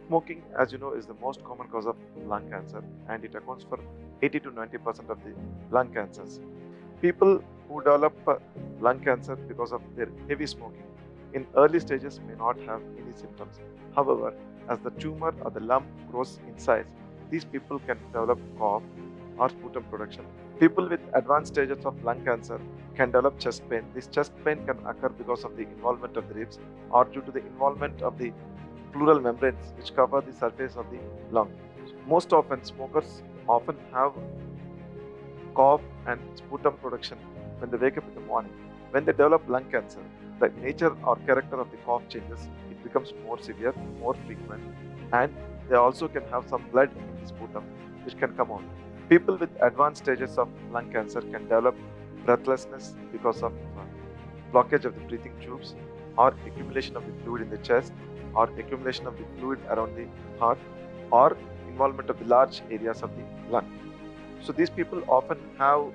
Smoking, as you know, is the most common cause of lung cancer, and it accounts for 80 to 90% of the lung cancers. People who develop lung cancer because of their heavy smoking in early stages may not have any symptoms. However, as the tumor or the lump grows in size, these people can develop cough or sputum production. People with advanced stages of lung cancer can develop chest pain. This chest pain can occur because of the involvement of the ribs or due to the involvement of the pleural membranes which cover the surface of the lung. Most often, smokers often have cough and sputum production when they wake up in the morning. When they develop lung cancer, the nature or character of the cough changes. It becomes more severe, more frequent, and they also can have some blood in the sputum which can come out. People with advanced stages of lung cancer can develop breathlessness because of blockage of the breathing tubes or accumulation of the fluid in the chest or accumulation of the fluid around the heart or involvement of the large areas of the lung. So these people often have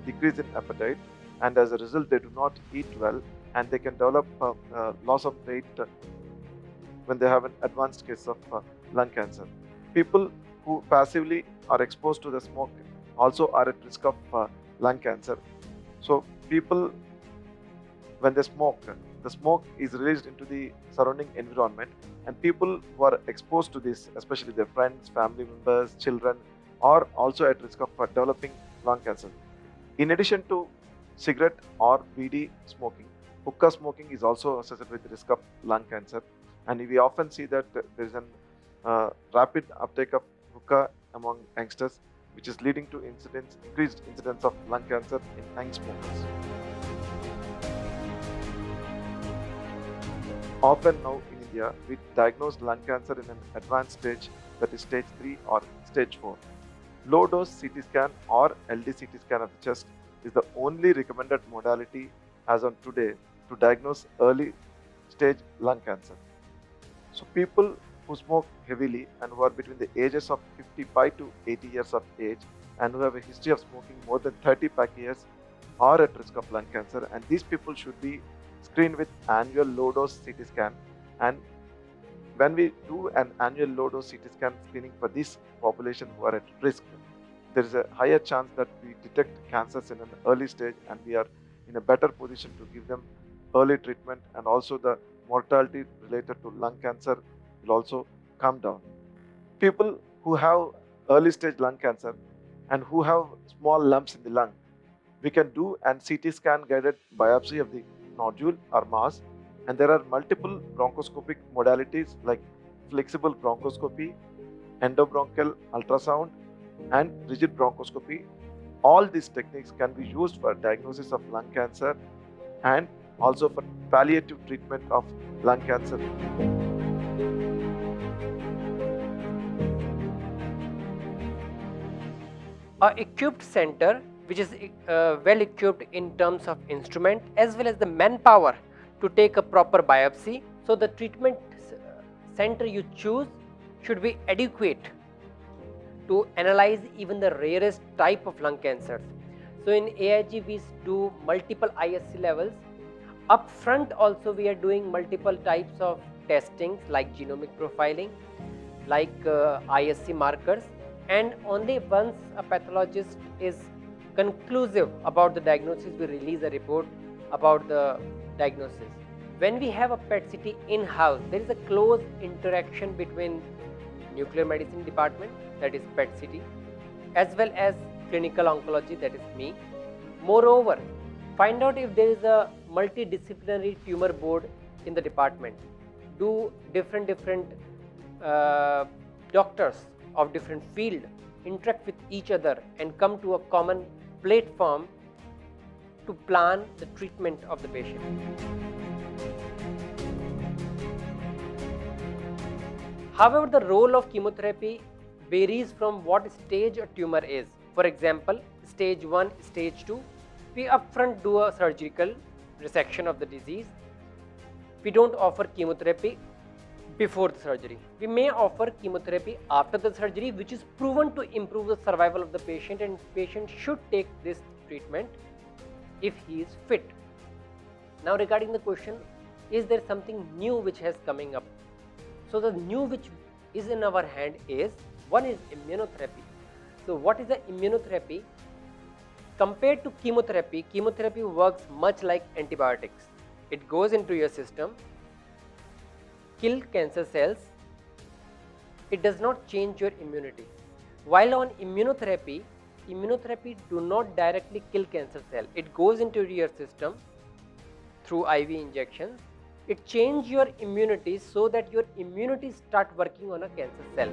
decrease in appetite, and as a result they do not eat well, and they can develop loss of weight when they have an advanced case of lung cancer. People who passively are exposed to the smoke also are at risk of lung cancer. So people, when they smoke, the smoke is released into the surrounding environment, and people who are exposed to this, especially their friends, family members, children, are also at risk of developing lung cancer. In addition to cigarette or BD smoking, hookah smoking is also associated with the risk of lung cancer, and we often see that there is a rapid uptake of hookah among youngsters, which is leading to increased incidence of lung cancer in young smokers. Often now in India, we diagnose lung cancer in an advanced stage, that is stage 3 or stage 4. Low dose CT scan or LD-CT scan of the chest is the only recommended modality as on today to diagnose early stage lung cancer. So people who smoke heavily and who are between the ages of 55 to 80 years of age and who have a history of smoking more than 30 pack years are at risk of lung cancer, and these people should be screened with annual low dose CT scan. And when we do an annual low dose CT scan screening for this population who are at risk, there is a higher chance that we detect cancers in an early stage, and we are in a better position to give them early treatment, and also the mortality related to lung cancer will also come down. People who have early stage lung cancer and who have small lumps in the lung, we can do an CT scan guided biopsy of the nodule or mass, and there are multiple bronchoscopic modalities like flexible bronchoscopy, endobronchial ultrasound, and rigid bronchoscopy. All these techniques can be used for diagnosis of lung cancer and also for palliative treatment of lung cancer. A equipped center which is well equipped in terms of instrument as well as the manpower to take a proper biopsy. So the treatment center you choose should be adequate to analyze even the rarest type of lung cancers. So in AIG we do multiple ISC levels. Up front also we are doing multiple types of testings like genomic profiling, like ISC markers, and only once a pathologist is conclusive about the diagnosis, we release a report about the diagnosis. When we have a PET CT in-house, there is a close interaction between nuclear medicine department, that is PET CT, as well as clinical oncology, that is me. Moreover, find out if there is a multidisciplinary tumor board in the department. Do different doctors of different field interact with each other and come to a common platform to plan the treatment of the patient. However, the role of chemotherapy varies from what stage a tumor is. For example, stage 1, stage 2, we upfront do a surgical resection of the disease. We don't offer chemotherapy before the surgery. We may offer chemotherapy after the surgery, which is proven to improve the survival of the patient, and patient should take this treatment. if he is fit. Now regarding the question, is there something new which has coming up? So the new which is in our hand is, one is immunotherapy. So what is the immunotherapy? Compared to chemotherapy, chemotherapy works much like antibiotics. It goes into your system, kill cancer cells, it does not change your immunity. While on immunotherapy do not directly kill cancer cell. It goes into your system through IV injections. It changes your immunity so that your immunity start working on a cancer cell.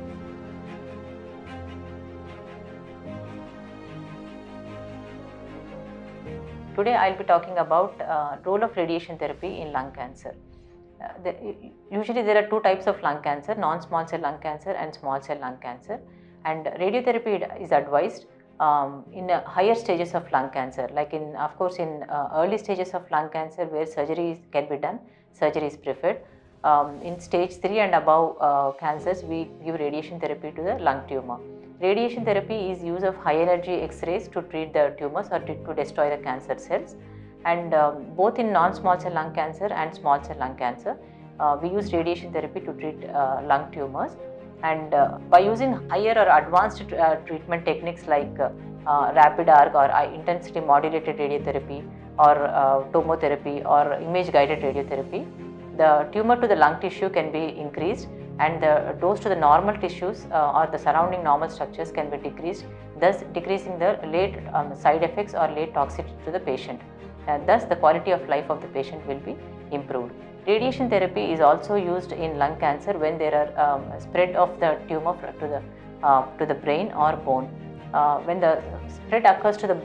Today I'll be talking about role of radiation therapy in lung cancer. Usually there are two types of lung cancer, non-small cell lung cancer and small cell lung cancer, and radiotherapy is advised in higher stages of lung cancer, like in early stages of lung cancer where surgery can be done, surgery is preferred. In stage 3 and above cancers, we give radiation therapy to the lung tumor. Radiation therapy is use of high energy X-rays to treat the tumors or to destroy the cancer cells, and both in non-small cell lung cancer and small cell lung cancer, we use radiation therapy to treat lung tumors. And by using higher or advanced treatment techniques like rapid arc or intensity modulated radiotherapy or tomotherapy or image guided radiotherapy, the tumor to the lung tissue can be increased and the dose to the normal tissues or the surrounding normal structures can be decreased, thus decreasing the late side effects or late toxicity to the patient. Thus the quality of life of the patient will be improved. Radiation therapy is also used in lung cancer when there are spread of the tumor to the brain or bone. When the spread occurs to the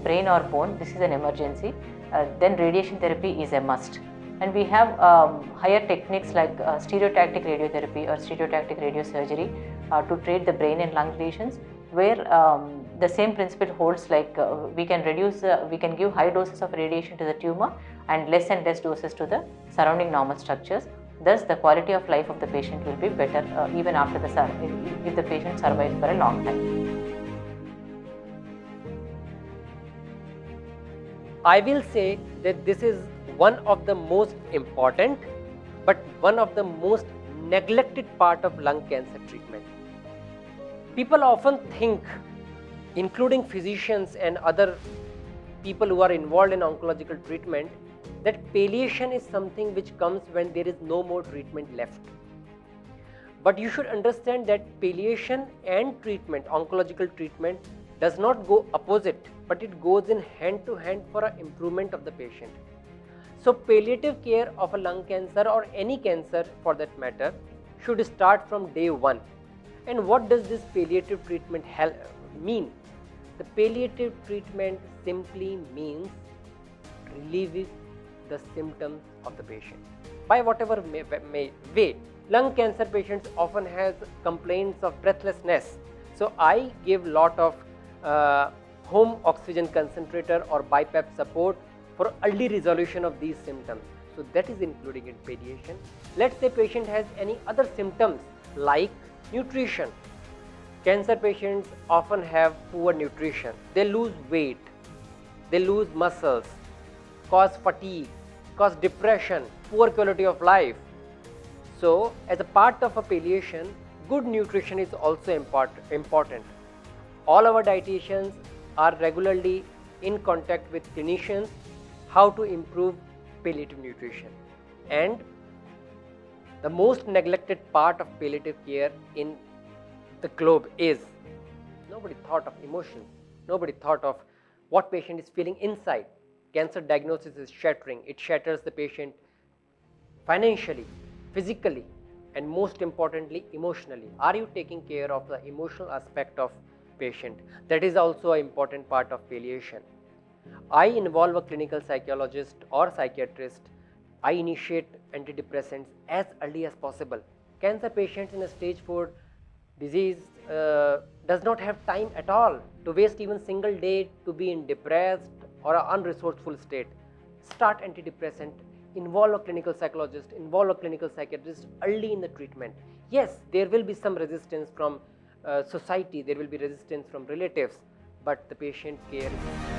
brain or bone, this is an emergency, then radiation therapy is a must. And we have higher techniques like stereotactic radiotherapy or stereotactic radiosurgery to treat the brain and lung lesions, where the same principle holds, like we can give high doses of radiation to the tumor and less doses to the surrounding normal structures. Thus the quality of life of the patient will be better even after if the patient survives for a long time. I will say that this is one of the most important but one of the most neglected part of lung cancer treatment. People often think, including physicians and other people who are involved in oncological treatment, that palliation is something which comes when there is no more treatment left. But you should understand that palliation and treatment, oncological treatment, does not go opposite, but it goes in hand to hand for an improvement of the patient. So palliative care of a lung cancer or any cancer for that matter should start from day one. And what does this palliative treatment mean? The palliative treatment simply means relieving the symptoms of the patient by whatever way. Lung cancer patients often has complaints of breathlessness. So I give lot of home oxygen concentrator or BiPAP support for early resolution of these symptoms. So that is including in palliation. Let's say patient has any other symptoms like nutrition. Cancer patients often have poor nutrition. They lose weight, they lose muscles, cause fatigue, cause depression, poor quality of life. So as a part of a palliation, good nutrition is also important. All our dietitians are regularly in contact with clinicians how to improve palliative nutrition. And the most neglected part of palliative care in the globe is nobody thought of emotions, nobody thought of what patient is feeling inside. Cancer diagnosis is shattering. It shatters the patient financially, physically, and most importantly emotionally. Are you taking care of the emotional aspect of patient? That is also an important part of palliation. I involve a clinical psychologist or psychiatrist. I initiate antidepressants as early as possible. Cancer patients in a stage 4 disease does not have time at all to waste even single day to be in depressed or an unresourceful state. Start antidepressant, involve a clinical psychologist, involve a clinical psychiatrist early in the treatment. Yes, there will be some resistance from society, there will be resistance from relatives, but the patient care is